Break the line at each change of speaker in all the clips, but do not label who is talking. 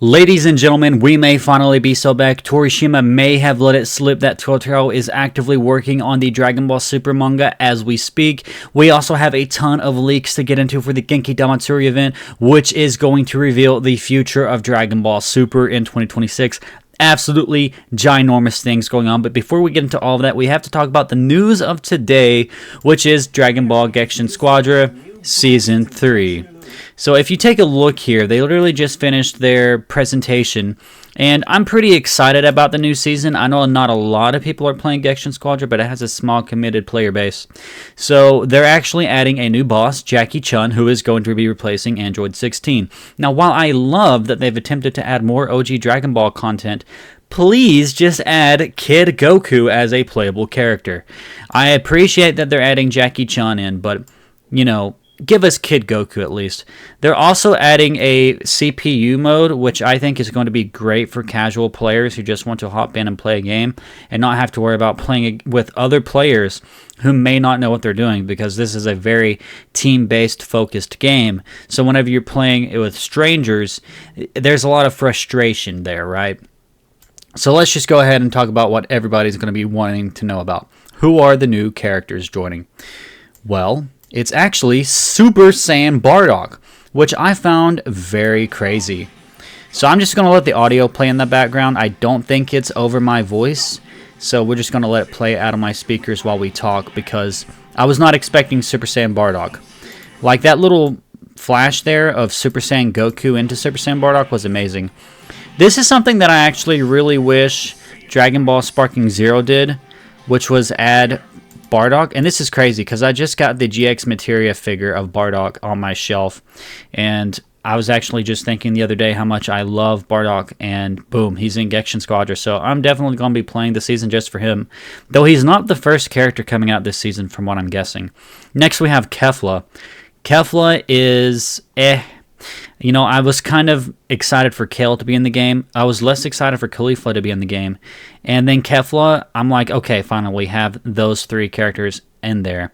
Ladies and gentlemen, we may finally be so back. Torishima may have let it slip that Toyotaro is actively working on the Dragon Ball Super manga as we speak. We also have a ton of leaks to get into for the Genkidamatsuri event, which is going to reveal the future of Dragon Ball Super in 2026. Absolutely ginormous things going on. But before we get into all of that, we have to talk about the news of today, which is Dragon Ball Gekishin Squadra Season 3. So if you take a look here, they literally just finished their presentation, and I'm pretty excited about the new season. I know not a lot of people are playing Gekishin Squadra, but it has a small committed player base. So they're actually adding a new boss, Jackie Chun, who is going to be replacing Android 16. Now, while I love that they've attempted to add more OG Dragon Ball content, please just add Kid Goku as a playable character. I appreciate that they're adding Jackie Chun in, but, you know, give us Kid Goku at least. They're also adding a CPU mode, which I think is going to be great for casual players who just want to hop in and play a game and not have to worry about playing with other players who may not know what they're doing, because this is a very team-based focused game. So whenever you're playing it with strangers, there's a lot of frustration there, right? So let's just go ahead and talk about what everybody's going to be wanting to know about. Who are the new characters joining? Well, it's actually Super Saiyan Bardock, which I found very crazy. So I'm just going to let the audio play in the background. I don't think it's over my voice, so we're just going to let it play out of my speakers while we talk, because I was not expecting Super Saiyan Bardock. Like, that little flash there of Super Saiyan Goku into Super Saiyan Bardock was amazing. This is something that I actually really wish Dragon Ball Sparking Zero did, which was add Bardock. And this is crazy because I just got the GX Materia figure of Bardock on my shelf, and I was actually just thinking the other day how much I love Bardock, and boom, he's in Gekishin Squadra, so I'm definitely going to be playing the season just for him, though he's not the first character coming out this season from what I'm guessing. Next we have KEFLA. KEFLA is You know, I was kind of excited for Kale to be in the game. I was less excited for KEFLA to be in the game. And then KEFLA, I'm like, okay, finally we have those three characters in there.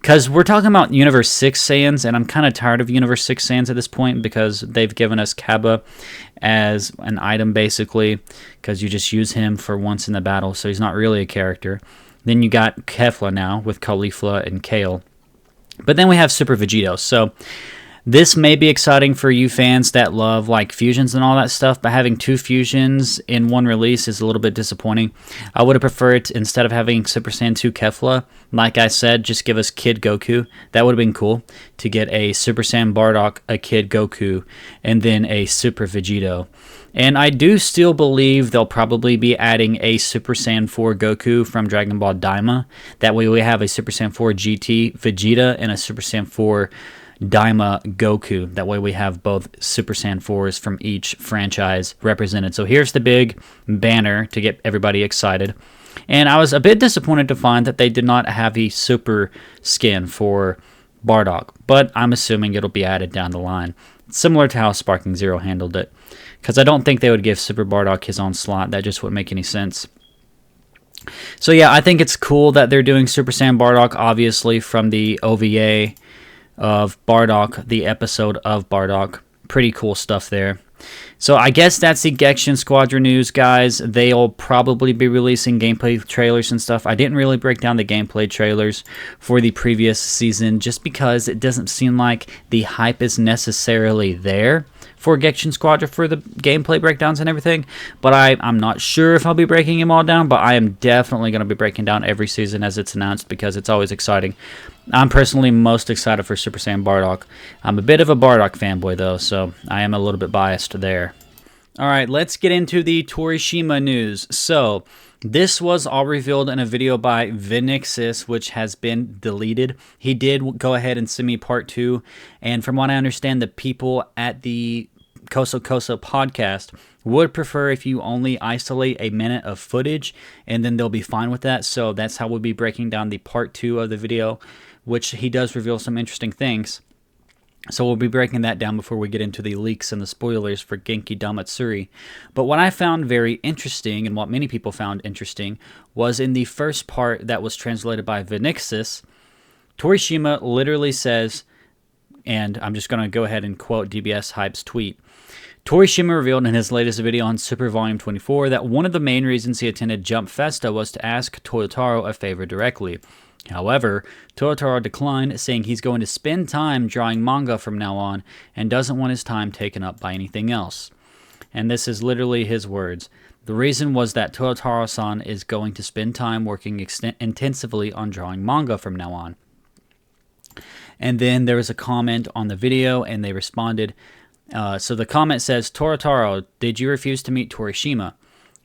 Because we're talking about Universe 6 Saiyans, and I'm kind of tired of Universe 6 Saiyans at this point, because they've given us Kaba as an item, basically, because you just use him for once in the battle, so he's not really a character. Then you got KEFLA now with KEFLA and Kale. But then we have Super VEGITO. So this may be exciting for you fans that love like fusions and all that stuff, but having two fusions in one release is a little bit disappointing. I would have preferred, instead of having Super Saiyan 2 KEFLA, like I said, just give us Kid Goku. That would have been cool to get a Super Saiyan Bardock, a Kid Goku, and then a Super VEGITO. And I do still believe they'll probably be adding a Super Saiyan 4 Goku from Dragon Ball Daima. That way we have a Super Saiyan 4 GT Vegeta and a Super Saiyan 4 Daima Goku. That way we have both Super Saiyan 4s from each franchise represented. So here's the big banner to get everybody excited. And I was a bit disappointed to find that they did not have a super skin for Bardock, but I'm assuming it'll be added down the line, similar to how Sparking Zero handled it, because I don't think they would give Super Bardock his own slot. That just wouldn't make any sense. So yeah, I think it's cool that they're doing Super Saiyan Bardock, obviously from the OVA of Bardock, the episode of Bardock. Pretty cool stuff there. So I guess that's the Gekishin Squadra news, guys. They'll probably be releasing gameplay trailers and stuff. I didn't really break down the gameplay trailers for the previous season just because it doesn't seem like the hype is necessarily there for Gekishin Squadra for the gameplay breakdowns and everything. But I'm not sure if I'll be breaking them all down, but I am definitely going to be breaking down every season as it's announced, because it's always exciting. I'm personally most excited for Super Saiyan Bardock. I'm a bit of a Bardock fanboy, though, so I am a little bit biased there. Alright, let's get into the Torishima news. So, this was all revealed in a video by Vinixis, which has been deleted. He did go ahead and send me part 2, and from what I understand, the people at the Koso Koso podcast would prefer if you only isolate a minute of footage, and then they'll be fine with that. So that's how we'll be breaking down the part 2 of the video, which he does reveal some interesting things. So we'll be breaking that down before we get into the leaks and the spoilers for Genkidamatsuri. But what I found very interesting, and what many people found interesting, was in the first part that was translated by Vinixis, Torishima literally says, and I'm just going to go ahead and quote DBS Hype's tweet, Torishima revealed in his latest video on Super Volume 24 that one of the main reasons he attended Jump Festa was to ask Toyotaro a favor directly. However, Toyotaro declined, saying he's going to spend time drawing manga from now on and doesn't want his time taken up by anything else. And this is literally his words. The reason was that Toyotaro-san is going to spend time working intensively on drawing manga from now on. And then there was a comment on the video, and they responded. So the comment says, Toyotaro, did you refuse to meet Torishima?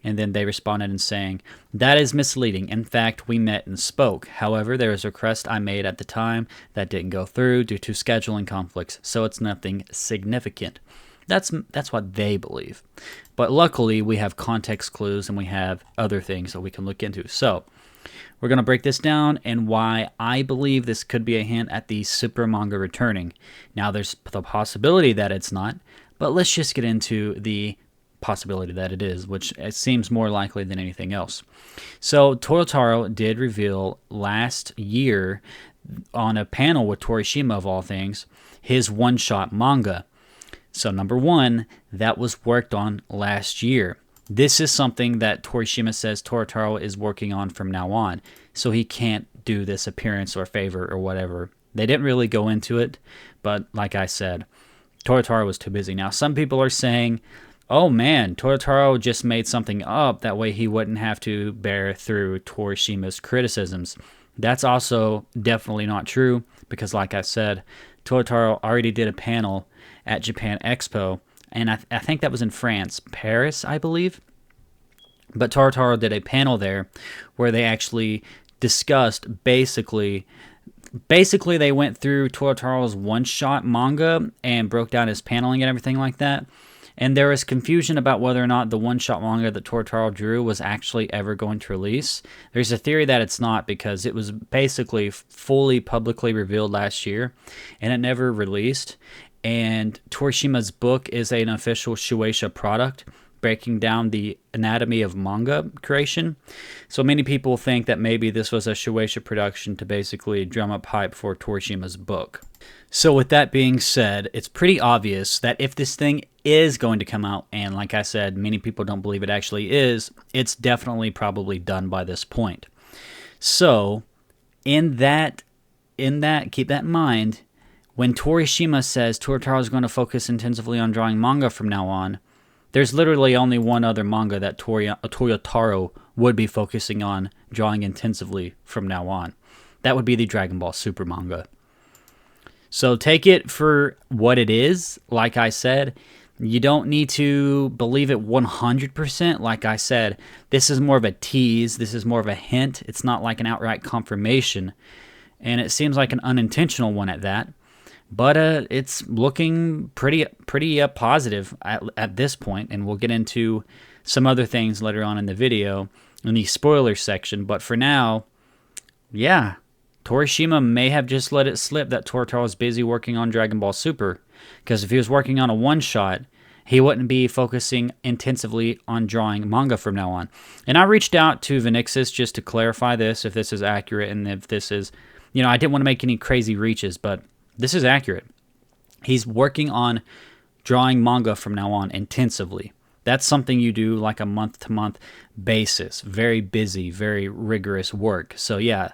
And then they responded in saying, that is misleading. In fact, we met and spoke. However, there was a request I made at the time that didn't go through due to scheduling conflicts, so it's nothing significant. That's what they believe. But luckily, we have context clues and we have other things that we can look into. So we're going to break this down and why I believe this could be a hint at the super manga returning. Now, there's the possibility that it's not, but let's just get into the possibility that it is, which it seems more likely than anything else. So Toyotaro did reveal last year on a panel with Torishima, of all things, his one-shot manga. So number one, that was worked on last year. This is something that Torishima says Toyotaro is working on from now on, so he can't do this appearance or favor or whatever. They didn't really go into it, but like I said, Toyotaro was too busy. Now, some people are saying, oh man, Toyotaro just made something up, that way he wouldn't have to bear through Torishima's criticisms. That's also definitely not true, because like I said, Toyotaro already did a panel at Japan Expo, and I think that was in France, Paris, I believe. But Toyotaro did a panel there where they actually discussed basically they went through Toyotaro's one-shot manga and broke down his paneling and everything like that. And there was confusion about whether or not the one-shot manga that Toyotaro drew was actually ever going to release. There's a theory that it's not, because it was basically fully publicly revealed last year, and it never released. And Torishima's book is an official Shueisha product, breaking down the anatomy of manga creation. So many people think that maybe this was a Shueisha production to basically drum up hype for Torishima's book. So with that being said, it's pretty obvious that if this thing is going to come out, and like I said, many people don't believe it actually is, it's definitely probably done by this point. So in that, keep that in mind, when Torishima says Toyotaro is going to focus intensively on drawing manga from now on, there's literally only one other manga that Toyotaro would be focusing on drawing intensively from now on. That would be the Dragon Ball Super manga. So take it for what it is. Like I said, you don't need to believe it 100%. Like I said, this is more of a tease. This is more of a hint. It's not like an outright confirmation. And it seems like an unintentional one at that. But it's looking pretty positive at this point, and we'll get into some other things later on in the video in the spoiler section. But for now, yeah, Torishima may have just let it slip that Toyotaro is busy working on Dragon Ball Super, because if he was working on a one-shot, he wouldn't be focusing intensively on drawing manga from now on. And I reached out to Vinixis just to clarify this, if this is accurate, and if this is, I didn't want to make any crazy reaches, but this is accurate. He's working on drawing manga from now on intensively. That's something you do like a month-to-month basis. Very busy, very rigorous work. So yeah,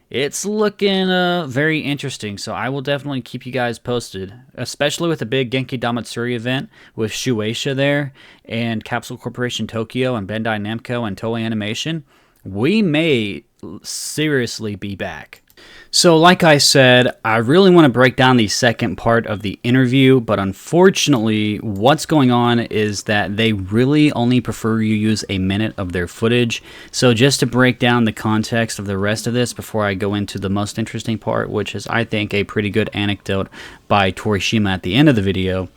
it's looking very interesting. So I will definitely keep you guys posted, especially with the big Genkidamatsuri event with Shueisha there and Capsule Corporation Tokyo and Bandai Namco and Toei Animation. We may seriously be back. So like I said, I really want to break down the second part of the interview, but unfortunately what's going on is that they really only prefer you use a minute of their footage. So just to break down the context of the rest of this before I go into the most interesting part, which is I think a pretty good anecdote by Torishima at the end of the video,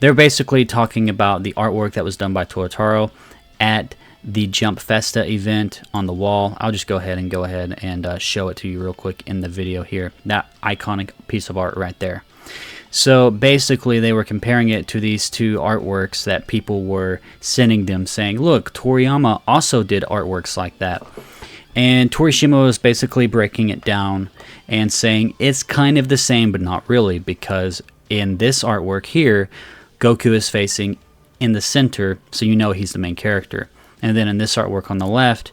they're basically talking about the artwork that was done by Toyotaro at the Jump Festa event on the wall. I'll just go ahead and show it to you real quick in the video here. That iconic piece of art right there. So basically they were comparing it to these two artworks that people were sending them, saying, look, Toriyama also did artworks like that. And Torishima was basically breaking it down and saying it's kind of the same, but not really, because in this artwork here, Goku is facing in the center, so you know he's the main character. And then in this artwork on the left,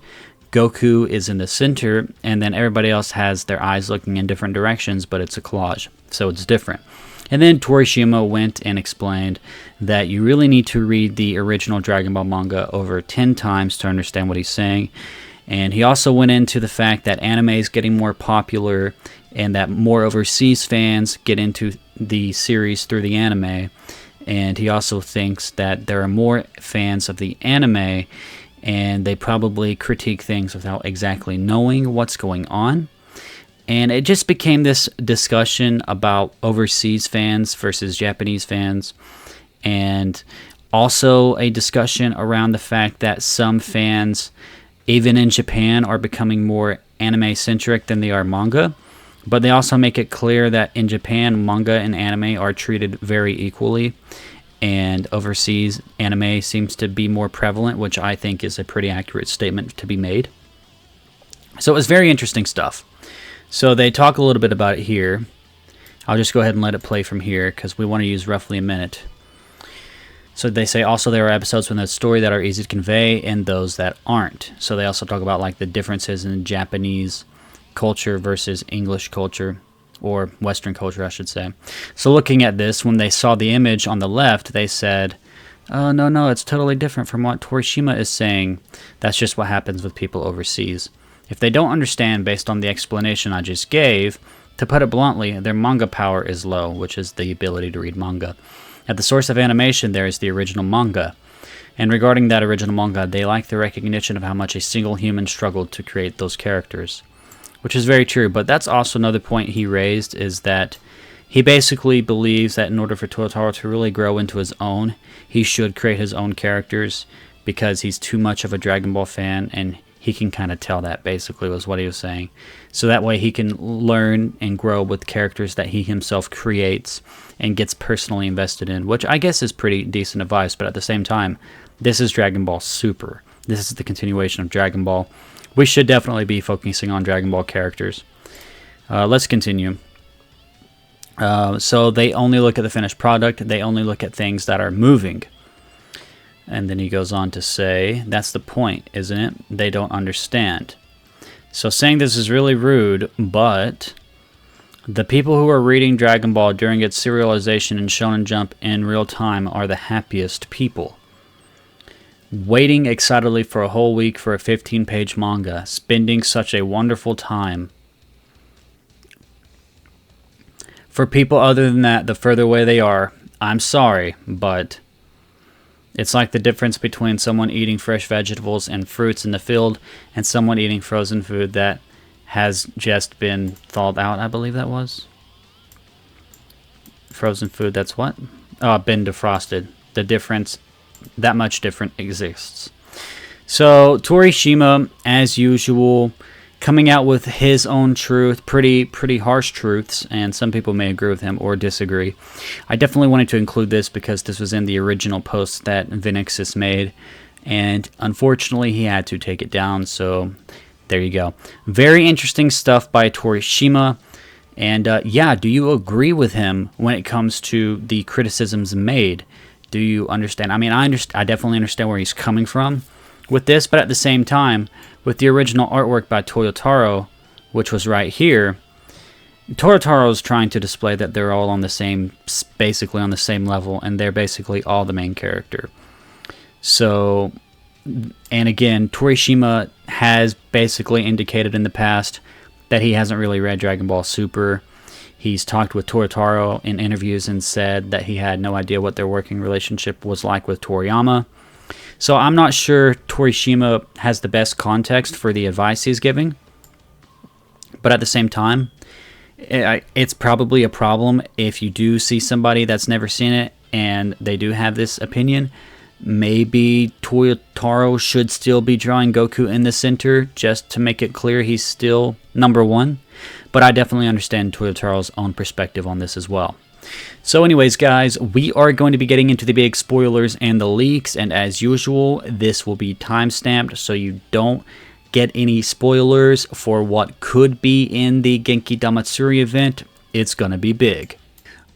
Goku is in the center, and then everybody else has their eyes looking in different directions, but it's a collage, so it's different. And then Torishima went and explained that you really need to read the original Dragon Ball manga over 10 times to understand what he's saying. And he also went into the fact that anime is getting more popular and that more overseas fans get into the series through the anime. And he also thinks that there are more fans of the anime and they probably critique things without exactly knowing what's going on. And it just became this discussion about overseas fans versus Japanese fans, and also a discussion around the fact that some fans, even in Japan, are becoming more anime-centric than they are manga. But they also make it clear that in Japan, manga and anime are treated very equally, and overseas anime seems to be more prevalent, which I think is a pretty accurate statement to be made. So it was very interesting stuff. So they talk a little bit about it here. I'll just go ahead and let it play from here because we want to use roughly a minute. So they say also there are episodes from the story that are easy to convey and those that aren't. So they also talk about like the differences in Japanese culture versus English culture, or Western culture, I should say. So looking at this, when they saw the image on the left, they said, oh, no, it's totally different from what Torishima is saying. That's just what happens with people overseas. If they don't understand based on the explanation I just gave, to put it bluntly, their manga power is low, which is the ability to read manga. At the source of animation, there is the original manga. And regarding that original manga, they lack the recognition of how much a single human struggled to create those characters. Which is very true, but that's also another point he raised, is that he basically believes that in order for Toyotaro to really grow into his own, he should create his own characters, because he's too much of a Dragon Ball fan, and he can kind of tell that, basically, was what he was saying. So that way he can learn and grow with characters that he himself creates and gets personally invested in, which I guess is pretty decent advice, but at the same time, this is Dragon Ball Super. This is the continuation of Dragon Ball. We should definitely be focusing on Dragon Ball characters. Let's continue. So they only look at the finished product. They only look at things that are moving. And then he goes on to say, that's the point, isn't it? They don't understand. So saying this is really rude, but the people who are reading Dragon Ball during its serialization in Shonen Jump in real time are the happiest people. Waiting excitedly for a whole week for a 15-page manga, spending such a wonderful time. For people other than that, the further away they are, I'm sorry, but it's like the difference between someone eating fresh vegetables and fruits in the field and someone eating frozen food that has just been thawed out, I believe that was. Frozen food, that's what? Been defrosted. The difference, that much different exists. So Torishima, as usual, coming out with his own truth, pretty harsh truths, and some people may agree with him or disagree. I definitely wanted to include this because this was in the original post that Vinixis made, and unfortunately he had to take it down, so there you go. Very interesting stuff by Torishima, and yeah, do you agree with him when it comes to the criticisms made? Do you understand? I mean, I definitely understand where he's coming from with this, but at the same time, with the original artwork by Toyotaro, which was right here, Toyotaro is trying to display that they're all on the same, basically on the same level, and they're basically all the main character. So, and again, Torishima has basically indicated in the past that he hasn't really read Dragon Ball Super. He's talked with Toyotaro in interviews and said that he had no idea what their working relationship was like with Toriyama. So I'm not sure Torishima has the best context for the advice he's giving. But at the same time, it's probably a problem if you do see somebody that's never seen it and they do have this opinion. Maybe Toyotaro should still be drawing Goku in the center just to make it clear he's still number one. But I definitely understand Toyotaro's own perspective on this as well. So anyways, guys, we are going to be getting into the big spoilers and the leaks, and as usual, this will be time-stamped so you don't get any spoilers for what could be in the Genkidamatsuri event. It's going to be big.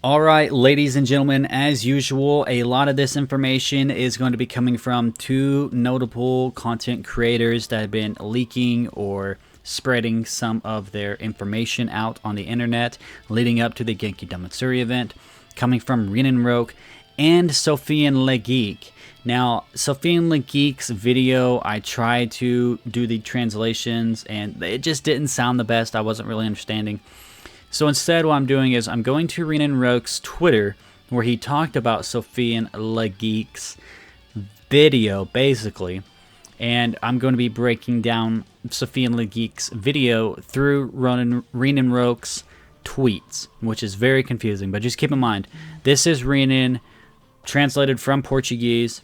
Alright, ladies and gentlemen, as usual, a lot of this information is going to be coming from two notable content creators that have been leaking or spreading some of their information out on the internet leading up to the Genkidamatsuri event, coming from Rinenroke and SAIYAN Le Geek. Now, SAIYAN Le Geek's video, I tried to do the translations and it just didn't sound the best. I wasn't really understanding. So instead, what I'm doing is I'm going to Rinenroke's Twitter, where he talked about SAIYAN Le Geek's video, basically. And I'm going to be breaking down SAIYAN Le Geek's video through Rinenroke's tweets, which is very confusing. But just keep in mind, this is Rinen, translated from Portuguese,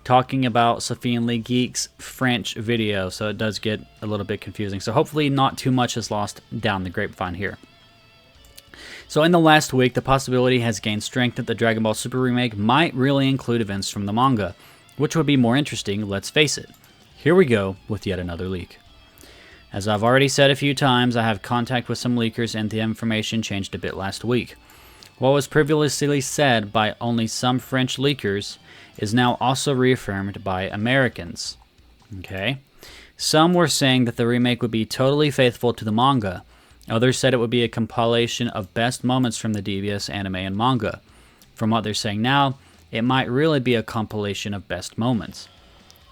talking about SAIYAN Le Geek's French video. So it does get a little bit confusing. So hopefully not too much is lost down the grapevine here. So in the last week, the possibility has gained strength that the Dragon Ball Super remake might really include events from the manga, which would be more interesting, let's face it. Here we go with yet another leak. As I've already said a few times, I have contact with some leakers and the information changed a bit last week. What was previously said by only some French leakers is now also reaffirmed by Americans. Okay? Some were saying that the remake would be totally faithful to the manga. Others said it would be a compilation of best moments from the DBS anime and manga. From what they're saying now, it might really be a compilation of best moments.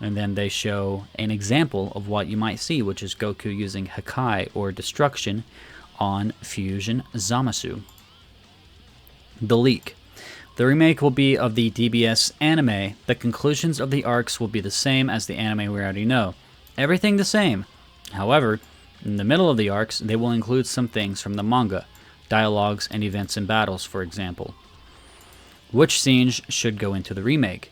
And then they show an example of what you might see, which is Goku using Hakai or Destruction on Fusion Zamasu. The leak. The remake will be of the DBS anime. The conclusions of the arcs will be the same as the anime we already know. Everything the same. However, in the middle of the arcs, they will include some things from the manga, dialogues and events and battles, for example. Which scenes should go into the remake?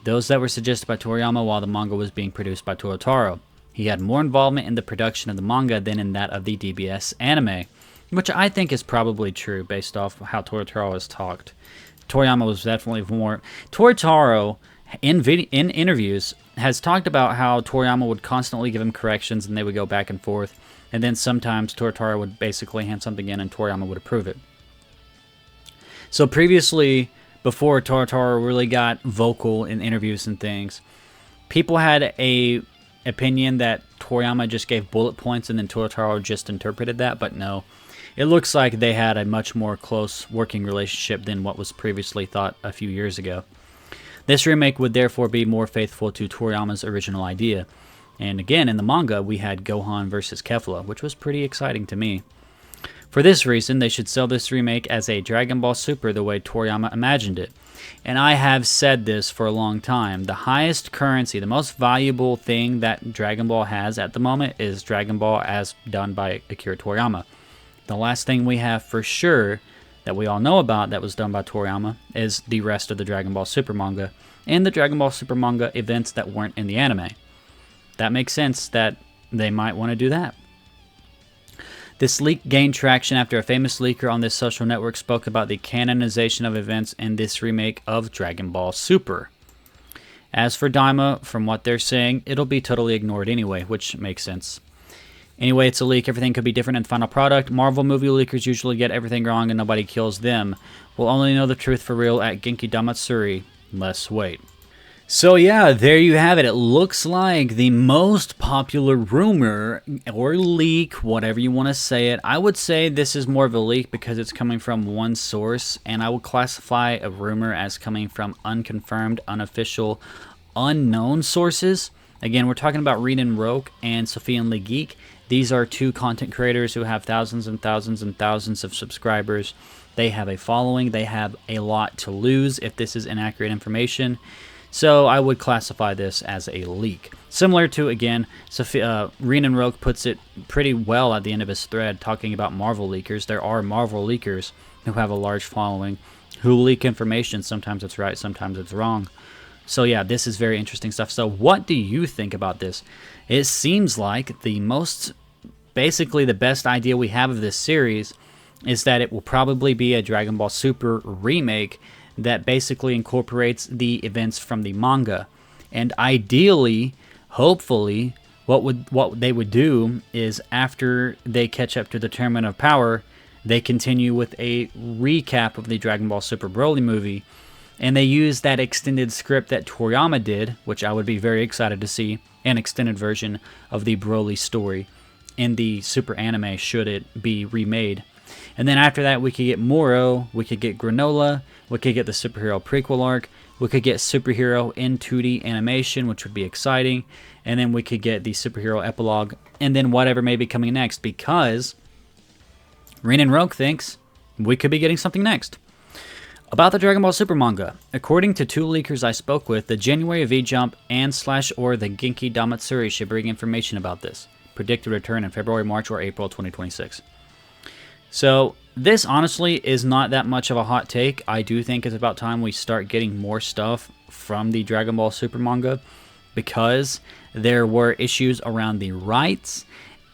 Those that were suggested by Toriyama while the manga was being produced by Toyotaro. He had more involvement in the production of the manga than in that of the DBS anime, which I think is probably true based off how Toyotaro has talked. Toriyama was definitely more... Toyotaro, in interviews, has talked about how Toriyama would constantly give him corrections and they would go back and forth. And then sometimes Toyotaro would basically hand something in and Toriyama would approve it. So previously, before Toyotaro really got vocal in interviews and things, people had a opinion that Toriyama just gave bullet points and then Toyotaro just interpreted that, but no. It looks like they had a much more close working relationship than what was previously thought a few years ago. This remake would therefore be more faithful to Toriyama's original idea. And again, in the manga, we had Gohan versus KEFLA, which was pretty exciting to me. For this reason, they should sell this remake as a Dragon Ball Super the way Toriyama imagined it. And I have said this for a long time. The highest currency, the most valuable thing that Dragon Ball has at the moment is Dragon Ball as done by Akira Toriyama. The last thing we have for sure that we all know about that was done by Toriyama is the rest of the Dragon Ball Super manga and the Dragon Ball Super manga events that weren't in the anime. That makes sense that they might want to do that. This leak gained traction after a famous leaker on this social network spoke about the canonization of events in this remake of Dragon Ball Super. As for Daima, from what they're saying, it'll be totally ignored anyway, which makes sense. Anyway, it's a leak. Everything could be different in the final product. Marvel movie leakers usually get everything wrong and nobody kills them. We'll only know the truth for real at Genkidamatsuri. Let's wait. So yeah, there you have it. It looks like the most popular rumor or leak, whatever you want to say it. I would say this is more of a leak because it's coming from one source, and I would classify a rumor as coming from unconfirmed, unofficial, unknown sources. Again, we're talking about Rinenroke and SAIYAN Le Geek. These are two content creators who have thousands and thousands and thousands of subscribers. They have a following. They have a lot to lose if this is inaccurate information. So I would classify this as a leak. Similar to, again, Rinenroke puts it pretty well at the end of his thread talking about Marvel leakers. There are Marvel leakers who have a large following who leak information. Sometimes it's right, sometimes it's wrong. So yeah, this is very interesting stuff. So what do you think about this? It seems like basically the best idea we have of this series is that it will probably be a Dragon Ball Super remake that basically incorporates the events from the manga. And ideally, hopefully, what they would do is after they catch up to the Tournament of Power, they continue with a recap of the Dragon Ball Super Broly movie, and they use that extended script that Toriyama did, which I would be very excited to see, an extended version of the Broly story in the Super anime should it be remade. And then after that, we could get Moro, we could get Granola, we could get the superhero prequel arc, we could get superhero in 2D animation, which would be exciting, and then we could get the superhero epilogue, and then whatever may be coming next, because Rin and Rogue thinks we could be getting something next. About the Dragon Ball Super manga, according to 2 leakers I spoke with, the January V-Jump and /or the Genkidamatsuri should bring information about this. Predicted return in February, March, or April 2026. So this honestly is not that much of a hot take. I do think it's about time we start getting more stuff from the Dragon Ball Super manga, because there were issues around the rights,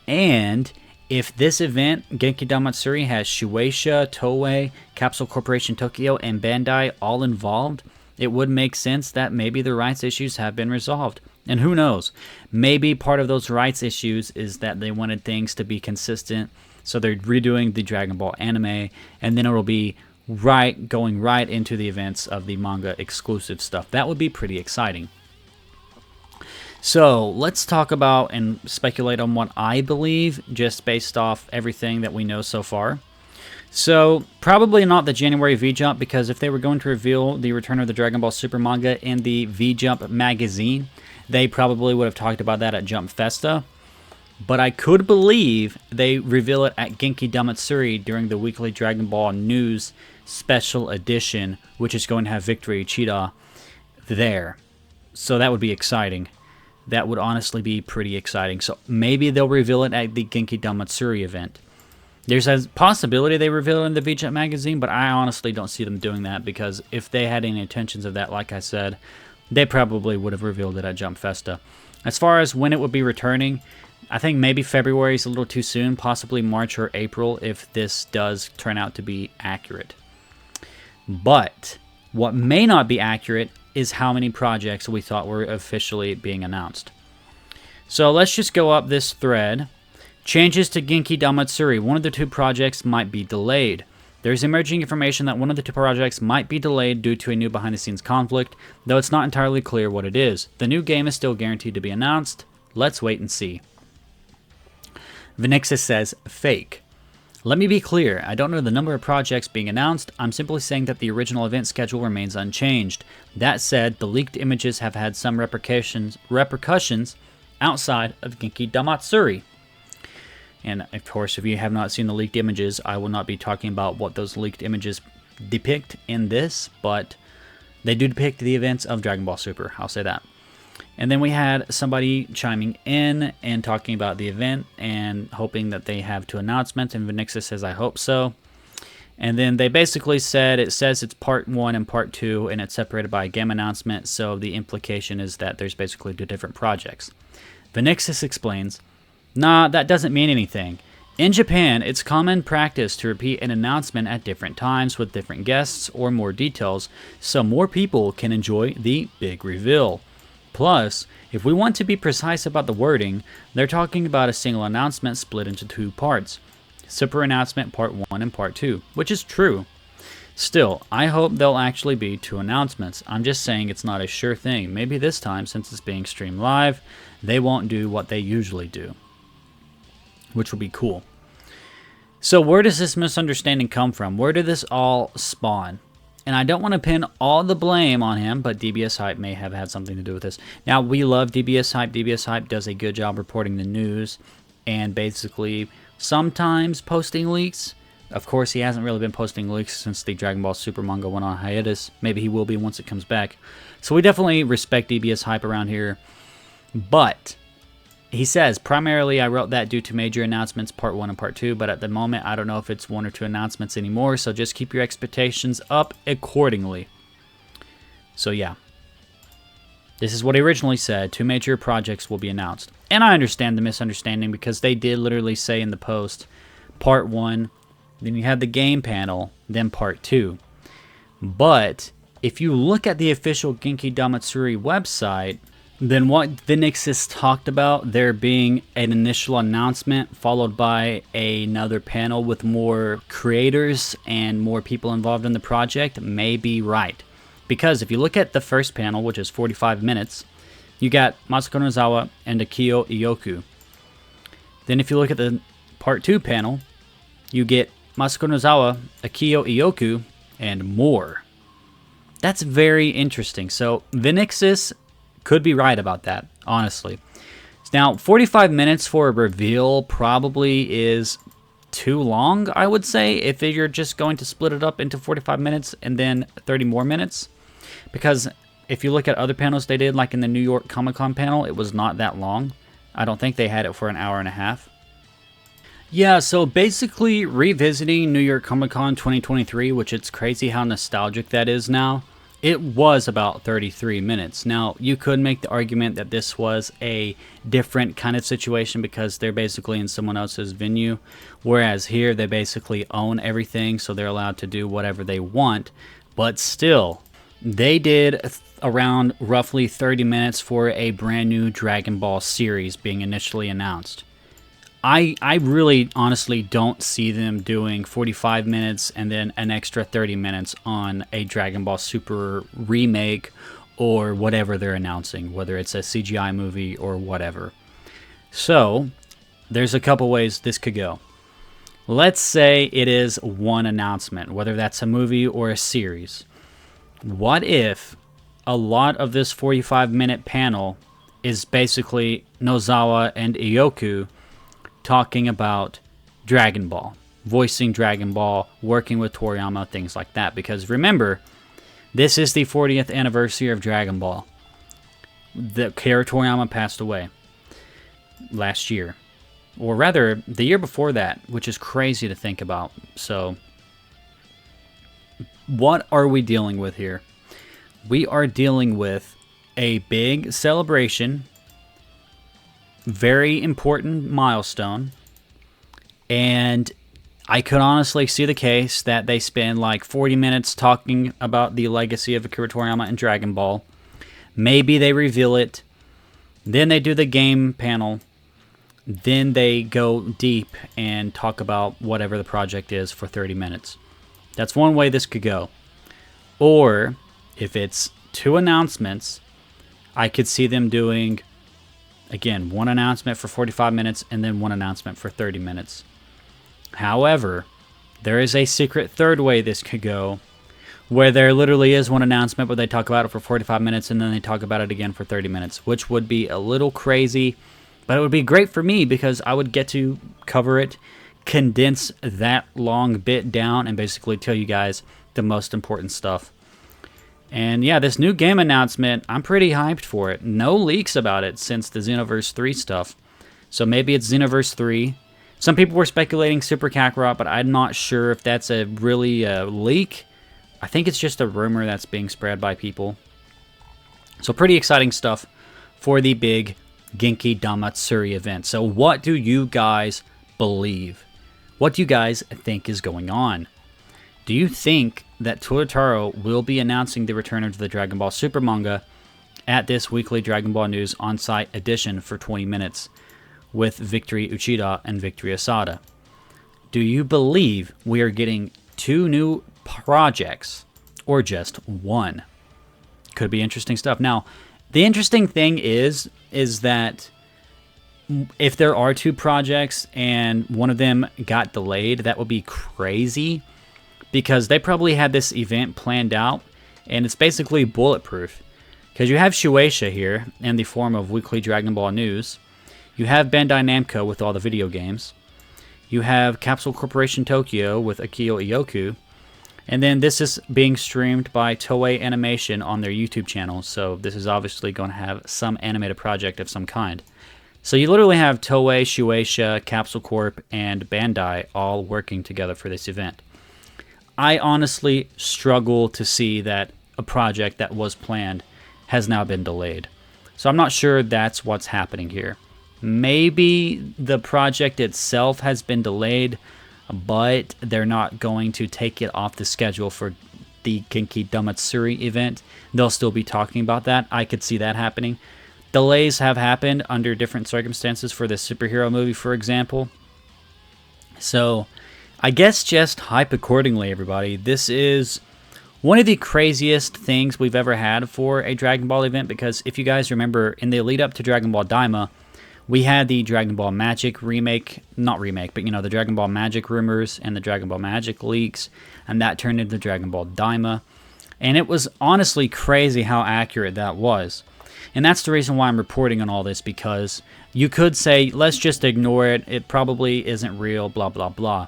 and if this event, Genkidamatsuri, has Shueisha, Toei, Capsule Corporation Tokyo, and Bandai all involved, it would make sense that maybe the rights issues have been resolved. And who knows, maybe part of those rights issues is that they wanted things to be consistent, so they're redoing the Dragon Ball anime, and then it will be going right into the events of the manga exclusive stuff. That would be pretty exciting. So let's talk about and speculate on what I believe, just based off everything that we know so far. So probably not the January V-Jump, because if they were going to reveal the return of the Dragon Ball Super manga in the V-Jump magazine, they probably would have talked about that at Jump Festa. But I could believe they reveal it at Genkidamatsuri during the weekly Dragon Ball News special edition, which is going to have Victory Cheetah there. So that would be exciting. That would honestly be pretty exciting. So maybe they'll reveal it at the Genkidamatsuri event. There's a possibility they reveal it in the V-Jump magazine, but I honestly don't see them doing that, because if they had any intentions of that, like I said, they probably would have revealed it at Jump Festa. As far as when it would be returning, I think maybe February is a little too soon, possibly March or April if this does turn out to be accurate. But what may not be accurate is how many projects we thought were officially being announced. So let's just go up this thread. Changes to Genkidamatsuri. One of the 2 projects might be delayed. There's emerging information that one of the 2 projects might be delayed due to a new behind-the-scenes conflict, though it's not entirely clear what it is. The new game is still guaranteed to be announced. Let's wait and see. Vinixis says, fake. Let me be clear, I don't know the number of projects being announced, I'm simply saying that the original event schedule remains unchanged. That said, the leaked images have had some repercussions outside of Genkidamatsuri. And of course, if you have not seen the leaked images, I will not be talking about what those leaked images depict in this, but they do depict the events of Dragon Ball Super, I'll say that. And then we had somebody chiming in and talking about the event and hoping that they have 2 announcements, and Vinixis says, I hope so. And then they basically said, it says it's part 1 and part 2, and it's separated by a game announcement, so the implication is that there's basically 2 different projects. Vinixis explains, nah, that doesn't mean anything. In Japan, it's common practice to repeat an announcement at different times with different guests or more details, so more people can enjoy the big reveal. Plus, if we want to be precise about the wording, they're talking about a single announcement split into 2 parts. Super announcement part 1 and part 2, which is true. Still, I hope there'll actually be 2 announcements. I'm just saying it's not a sure thing. Maybe this time, since it's being streamed live, they won't do what they usually do, which will be cool. So where does this misunderstanding come from? Where did this all spawn? And I don't want to pin all the blame on him, but DBS Hype may have had something to do with this. Now, we love DBS Hype. DBS Hype does a good job reporting the news and basically sometimes posting leaks. Of course, he hasn't really been posting leaks since the Dragon Ball Super manga went on hiatus. Maybe he will be once it comes back. So we definitely respect DBS Hype around here. But he says, primarily I wrote that due to major announcements, part 1 and part 2, but at the moment I don't know if it's 1 or 2 announcements anymore, so just keep your expectations up accordingly. So yeah, this is what he originally said, 2 major projects will be announced. And I understand the misunderstanding, because they did literally say in the post, part 1, then you had the game panel, then part 2. But if you look at the official Genkidamatsuri website, Then what Vinixis talked about, there being an initial announcement followed by another panel with more creators and more people involved in the project, may be right. Because if you look at the first panel, which is 45 minutes, you got Masako Nozawa and Akio Ioku. Then if you look at the part 2 panel, you get Masako Nozawa, Akio Ioku, and more. That's very interesting. So Vinixis could be right about that, honestly. Now, 45 minutes for a reveal probably is too long, I would say, if you're just going to split it up into 45 minutes and then 30 more minutes. Because if you look at other panels they did, like in the New York Comic Con panel, it was not that long. I don't think they had it for an hour and a half. Yeah, so basically revisiting New York Comic Con 2023, which it's crazy how nostalgic that is now, it was about 33 minutes. Now, you could make the argument that this was a different kind of situation because they're basically in someone else's venue, whereas here they basically own everything, so they're allowed to do whatever they want. But still, they did around roughly 30 minutes for a brand new Dragon Ball series being initially announced. I really honestly don't see them doing 45 minutes and then an extra 30 minutes on a Dragon Ball Super remake or whatever they're announcing, whether it's a CGI movie or whatever. So, there's a couple ways this could go. Let's say it is one announcement, whether that's a movie or a series. What if a lot of this 45-minute panel is basically Nozawa and Ioku talking about Dragon Ball, voicing Dragon Ball, working with Toriyama, things like that. Because remember, this is the 40th anniversary of Dragon Ball. Akira Toriyama passed away last year. Or rather, the year before that, which is crazy to think about. So, what are we dealing with here? We are dealing with a big celebration, very important milestone, and I could honestly see the case that they spend like 40 minutes talking about the legacy of Akira Toriyama and Dragon Ball. Maybe they reveal it, then they do the game panel, then they go deep and talk about whatever the project is for 30 minutes. That's one way this could go. Or, if it's two announcements, I could see them doing, again, one announcement for 45 minutes and then one announcement for 30 minutes. However, there is a secret third way this could go, where there literally is one announcement, but they talk about it for 45 minutes and then they talk about it again for 30 minutes, which would be a little crazy, but it would be great for me because I would get to cover it, condense that long bit down, and basically tell you guys the most important stuff. And yeah, this new game announcement, I'm pretty hyped for it. No leaks about it since the Xenoverse 3 stuff. So maybe it's Xenoverse 3. Some people were speculating Super Kakarot, but I'm not sure if that's a really leak. I think it's just a rumor that's being spread by people. So pretty exciting stuff for the big Genkidamatsuri event. So what do you guys believe? What do you guys think is going on? Do you think that Toyotaro will be announcing the return of the Dragon Ball Super manga at this weekly Dragon Ball News on-site edition for 20 minutes with Victory Uchida and Victory Asada? Do you believe we are getting two new projects or just one? Could be interesting stuff. Now, the interesting thing is that if there are two projects and one of them got delayed, that would be crazy, because they probably had this event planned out, and it's basically bulletproof. Because you have Shueisha here in the form of Weekly Dragon Ball News. You have Bandai Namco with all the video games. You have Capsule Corporation Tokyo with Akio Ioku. And then this is being streamed by Toei Animation on their YouTube channel, so this is obviously going to have some animated project of some kind. So you literally have Toei, Shueisha, Capsule Corp, and Bandai all working together for this event. I honestly struggle to see that a project that was planned has now been delayed. So I'm not sure that's what's happening here. Maybe the project itself has been delayed, but they're not going to take it off the schedule for the Genkidamatsuri event. They'll still be talking about that. I could see that happening. Delays have happened under different circumstances for this superhero movie, for example. So, I guess just hype accordingly, everybody. This is one of the craziest things we've ever had for a Dragon Ball event, because if you guys remember, in the lead up to Dragon Ball Daima, we had the Dragon Ball Magic remake, not remake, but the Dragon Ball Magic rumors and the Dragon Ball Magic leaks, and that turned into Dragon Ball Daima. And it was honestly crazy how accurate that was. And that's the reason why I'm reporting on all this, because you could say, let's just ignore it, it probably isn't real, blah, blah, blah.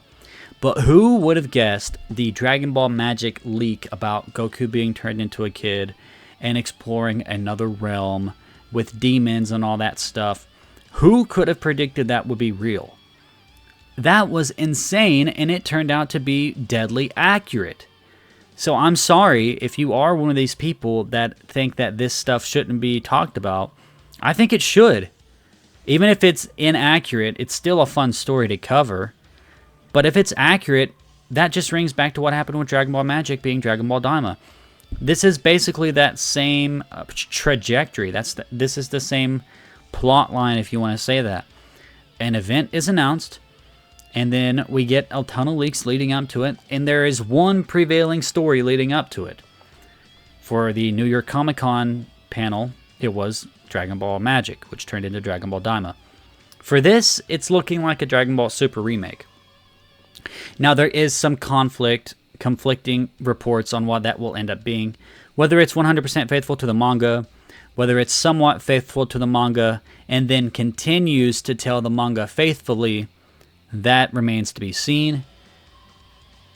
But who would have guessed the Dragon Ball Magic leak about Goku being turned into a kid and exploring another realm with demons and all that stuff? Who could have predicted that would be real? That was insane, and it turned out to be deadly accurate. So I'm sorry if you are one of these people that think that this stuff shouldn't be talked about. I think it should. Even if it's inaccurate, it's still a fun story to cover. But if it's accurate, that just rings back to what happened with Dragon Ball Magic being Dragon Ball Daima. This is basically that same trajectory. This is the same plot line, if you want to say that. An event is announced, and then we get a ton of leaks leading up to it, and there is one prevailing story leading up to it. For the New York Comic Con panel, it was Dragon Ball Magic, which turned into Dragon Ball Daima. For this, it's looking like a Dragon Ball Super remake. Now, there is some conflicting reports on what that will end up being. Whether it's 100% faithful to the manga, whether it's somewhat faithful to the manga, and then continues to tell the manga faithfully, that remains to be seen.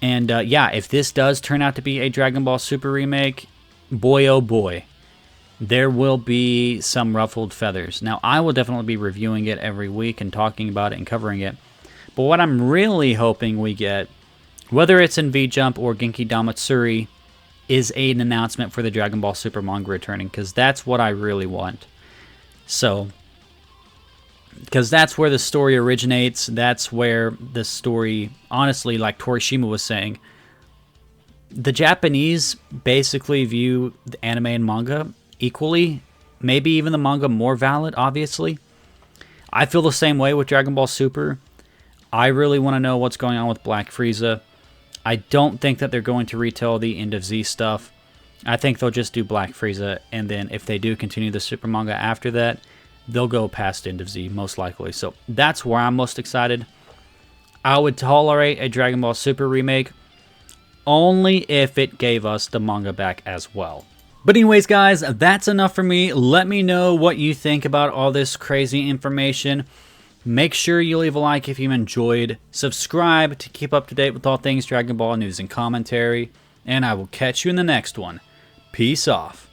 And yeah, if this does turn out to be a Dragon Ball Super remake, boy oh boy, there will be some ruffled feathers. Now, I will definitely be reviewing it every week and talking about it and covering it. But what I'm really hoping we get, whether it's in V-Jump or Genkidamatsuri, is an announcement for the Dragon Ball Super manga returning, because that's what I really want. So, because that's where the story originates, that's where the story, honestly, like Torishima was saying, the Japanese basically view the anime and manga equally, maybe even the manga more valid, obviously. I feel the same way with Dragon Ball Super. I really want to know what's going on with Black Frieza. I don't think that they're going to retell the End of Z stuff. I think they'll just do Black Frieza, and then if they do continue the Super manga after that, they'll go past End of Z, most likely. So that's where I'm most excited. I would tolerate a Dragon Ball Super remake only if it gave us the manga back as well. But anyways, guys, that's enough for me. Let me know what you think about all this crazy information. Make sure you leave a like if you enjoyed. Subscribe to keep up to date with all things Dragon Ball news and commentary. And I will catch you in the next one. Peace off.